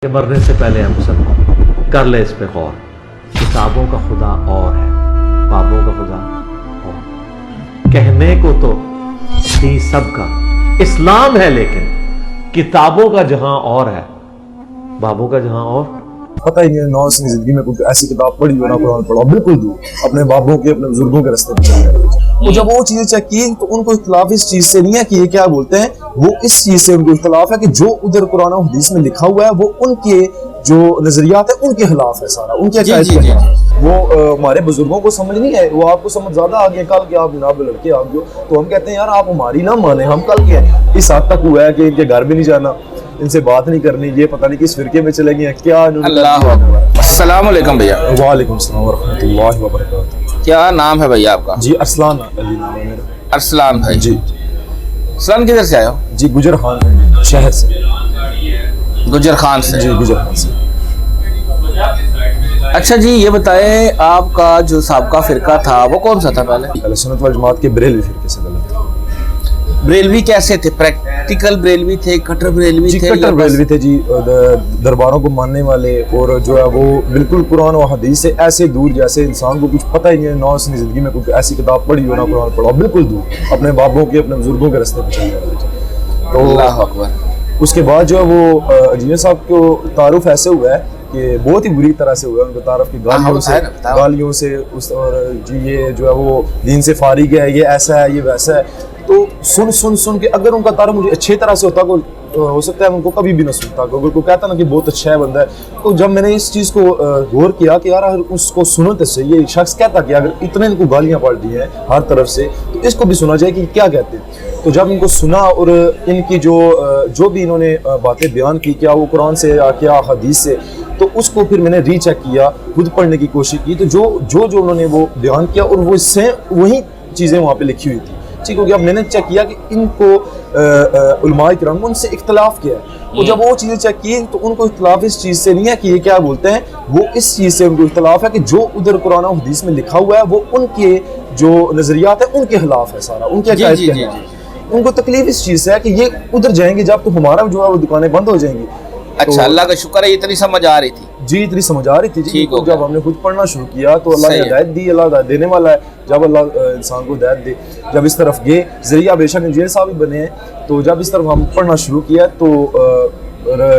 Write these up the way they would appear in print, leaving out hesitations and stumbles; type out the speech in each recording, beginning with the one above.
کہ مرنے سے پہلے ہم سب کر لے اس پہ غور. کتابوں کا خدا اور ہے، بابوں کا خدا اور. کہنے کو تو تھی سب کا اسلام ہے، لیکن کتابوں کا جہاں اور ہے، بابوں کا جہاں اور. پتہ ہی نہیں نو سنی زندگی میں کوئی ایسی کتاب پڑھی ہو نہ قرآن پڑھا، بالکل دور اپنے بابوں کے اپنے بزرگوں کے راستے پہ چل رہے ہیں. تو جب وہ چیزیں چیک کی تو ان کو اختلاف اس چیز سے نہیں ہے کہ یہ کیا بولتے ہیں، وہ اس چیز سے ان کو اختلاف ہے کہ جو ادھر قرآن و حدیث میں لکھا ہوا ہے وہ ان کے جو نظریات ہیں ان کے خلاف ہے، سارا ان کے عقائد کے خلاف. وہ ہمارے بزرگوں کو سمجھ نہیں ہے، وہ آپ کو سمجھ زیادہ آگے. کل کے آپ جناب لڑکے آپ جو تو ہم کہتے ہیں یار آپ ہماری نہ مانیں، ہم کل کے ہیں. اس حد تک ہوا ہے کہ ان کے گھر بھی نہیں جانا، ان سے بات نہیں کرنی، یہ پتہ نہیں کس فرقے میں چلے گئے ہیں کیا. اللہ اکبر. السلام علیکم بھیا. وعلیکم السلام ورحمۃ اللہ وبرکاتہ. کیا نام ہے بھیا آپ کا؟ جی ارسلان علی نام ہے میرا. ارسلان بھائی. جی ارسلان کدھر سے آئے ہو؟ جی گجر خان شہر سے. گجر خان سے. جی گجر خان سے. اچھا جی یہ بتائیں آپ کا جو سابقہ فرقہ تھا وہ کون سا تھا پہلے؟ اہل سنت والجماعت کے بریلوی فرقے سے غلط. بریلوی کیسے تھے؟ پریکٹیکل بریلوی تھے، کٹر بریلوی جی تھے؟ کٹر بریلوی تھے جی، درباروں کو ماننے والے، اور جو ہے وہ بالکل قرآن و حدیث سے ایسے دور جیسے انسان کو کچھ پتہ ہی نہیں ہے نو سنی زندگی میں کوئی ایسی کتاب پڑھی ہو نہ قرآن پڑھا، بالکل دور اپنے بابوں کے اپنے بزرگوں کے راستے پہ چل رہے ہیں. تو اللہ اکبر. اس کے بعد جو ہے وہ انجینئر صاحب کو تعارف ایسے ہوا ہے کہ بہت ہی بری طرح سے ہوا ہے. ان کو تعارف کی گالیوں سے اس، اور جی یہ جو ہے وہ دین سے فارغ ہے، یہ ایسا ہے، یہ ویسا ہے. تو سن کے اگر ان کا تعارف مجھے اچھی طرح سے ہوتا ہو سکتا ہے ان کو کبھی بھی نہ سنتا. اگر کوئی کہتا نا کہ بہت اچھا ہے بندہ ہے، تو جب میں نے اس چیز کو غور کیا کہ یار اگر اس کو سنو تو صحیح، یہ شخص کہتا کہ اگر اتنے ان کو گالیاں پڑ دی ہیں ہر طرف سے تو اس کو بھی سنا جائے کہ کیا کہتے ہیں. تو جب ان کو سنا اور ان کی جو بھی انہوں نے باتیں بیان کی، کیا وہ قرآن سے یا کیا حدیث سے، تو اس کو پھر میں نے ری چیک کیا، خود پڑھنے کی کوشش کی. تو جو انہوں نے وہ بیان کیا اور وہ سے وہی چیزیں وہاں پہ لکھی ہوئی تھی. ٹھیک ہو گیا. اب میں نے چیک کیا کہ ان کو علماء کرام ان سے اختلاف کیا ہے. اور جب وہ چیزیں چیک کی تو ان کو اختلاف اس چیز سے نہیں ہے کہ یہ کیا بولتے ہیں، وہ اس چیز سے ان کو اختلاف ہے کہ جو ادھر قرآن و حدیث میں لکھا ہوا ہے وہ ان کے جو نظریات ہیں ان کے خلاف ہے، سارا ان کے عقائد کے خلاف. ان کو تکلیف اس چیز سے ہے کہ یہ ادھر جائیں گے جب تو ہمارا جو ہے وہ دکانیں بند ہو جائیں گی. اچھا اللہ کا شکر ہے اتنی سمجھ آ رہی تھی. جی اتنی سمجھ آ رہی تھی جی. جب ہم نے خود پڑھنا شروع کیا تو اللہ نے ہدایت دی، اللہ ہدایت دینے والا ہے. جب اللہ انسان کو ہدایت دے، جب اس طرف گئے ذریعہ بے شک انجینئر صاحب بھی بنے ہیں. تو جب اس طرف ہم پڑھنا شروع کیا تو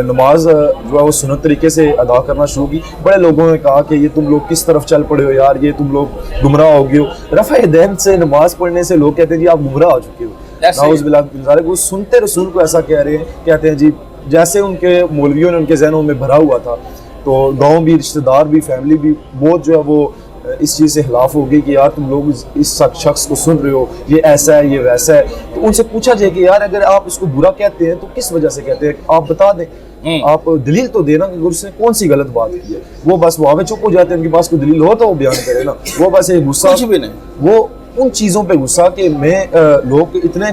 نماز جو ہے وہ سنت طریقے سے ادا کرنا شروع کی. بڑے لوگوں نے کہا کہ یہ تم لوگ کس طرف چل پڑے ہو یار، یہ تم لوگ گمراہ ہو گئے ہو. رفع دین سے نماز پڑھنے سے لوگ کہتے ہیں جی آپ گمراہ ہو چکے ہو. نعوذ باللہ من ذالک. وہ سنتے رسول کو ایسا کہہ رہے ہیں، کہتے ہیں جی جیسے ان کے مولویوں نے ان کے ذہنوں میں بھرا ہوا تھا. تو گاؤں بھی، رشتہ دار بھی، فیملی بھی بہت جو ہے وہ اس چیز سے خلاف ہو گئی کہ یار تم لوگ اس شخص کو سن رہے ہو، یہ ایسا ہے، یہ ویسا ہے. تو ان سے پوچھا جائے کہ یار اگر آپ اس کو برا کہتے ہیں تو کس وجہ سے کہتے ہیں، آپ بتا دیں، آپ دلیل تو دینا کہ اس نے کون سی غلط بات کی ہے. وہ بس وہاں پہ چپ ہو جاتے ہیں، ان کے پاس کوئی دلیل ہو تو وہ بیان کرے نا. وہ بس ایک غصہ، کچھ بھی نہیں، وہ ان چیزوں پہ غصہ کہ میں لوگ اتنے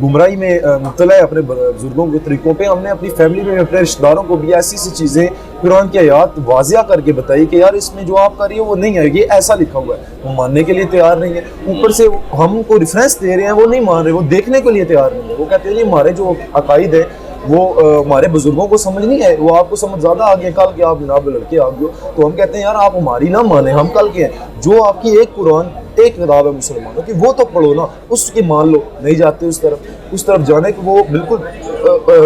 گمراہی میں مبتلا ہے اپنے بزرگوں کے طریقوں پہ. ہم نے اپنی فیملی میں اپنے رشتہ داروں کو بھی ایسی چیزیں قرآن کی آیات واضح کر کے بتائی کہ یار اس میں جو آپ کر رہی ہے وہ نہیں ہے، یہ ایسا لکھا ہوا ہے. وہ ماننے کے لیے تیار نہیں ہے. اوپر سے ہم کو ریفرنس دے رہے ہیں، وہ نہیں مان رہے، وہ دیکھنے کے لیے تیار نہیں ہے. وہ کہتے ہیں یہ ہمارے جو عقائد ہے وہ ہمارے بزرگوں کو سمجھ نہیں ہے، وہ آپ کو سمجھ زیادہ آگے. کل کے آپ جناب لڑکے آپ جو تو ہم کہتے ہیں یار آپ ہماری نہ مانیں، ہم کل کے ہیں. جو آپ کی ایک قرآن ایک کتاب ہے مسلمانوں کی، وہ تو پڑھو نا، اس کی مان لو. نہیں جاتے اس طرف جانے کو وہ بالکل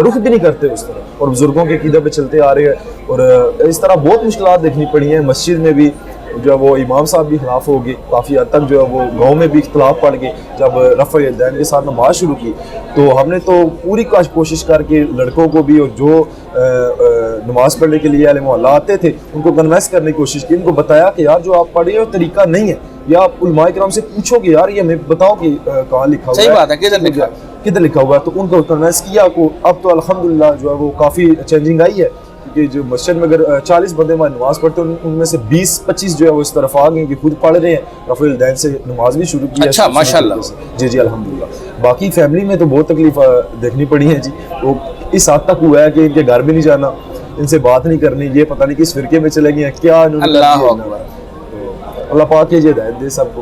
رخ بھی نہیں کرتے اس طرف، اور بزرگوں کے عقیدے پہ چلتے آ رہے ہیں. اور اس طرح بہت مشکلات دیکھنی پڑی ہیں. مسجد میں بھی جو ہے وہ امام صاحب بھی خلاف ہو گئے کافی حد تک، جو ہے وہ گاؤں میں بھی اختلاف پڑ گئے. جب رفع دین کے ساتھ نماز شروع کی تو ہم نے تو پوری کوشش کر کے لڑکوں کو بھی، اور جو نماز پڑھنے کے لیے اہل محلہ آتے تھے ان کو کنوینس کرنے کی کوشش کی. ان کو بتایا کہ یار جو آپ پڑھ رہے ہو طریقہ نہیں ہے، یا آپ علماء کرام سے پوچھو کہ یار یہ ہمیں بتاؤ کہ کہاں لکھا ہوا ہے، صحیح بات ہے، کدھر لکھا ہوا ہے. تو ان کو کنوینس کیا کو. اب تو الحمدللہ جو ہے وہ کافی چینجنگ آئی ہے، کہ جو مسجد میں اگر 40 بندے ہماری نماز پڑھتے ہیں ان میں سے 20-25 جو ہے وہ اس طرف آ گئے کہ خود پڑھ رہے ہیں، رفع الدین سے نماز بھی شروع کی ہے. اچھا ماشاءاللہ. جی الحمدللہ. باقی فیملی میں تو بہت تکلیف دیکھنی پڑی ہیں جی. وہ اس حد تک ہوا ہے کہ ان کے گھر بھی نہیں جانا، ان سے بات نہیں کرنی، یہ پتہ نہیں کس فرقے میں چلے گئے ہیں کیا. اللہ اکبر. اللہ پاک یہ ہدایت دے سب کو.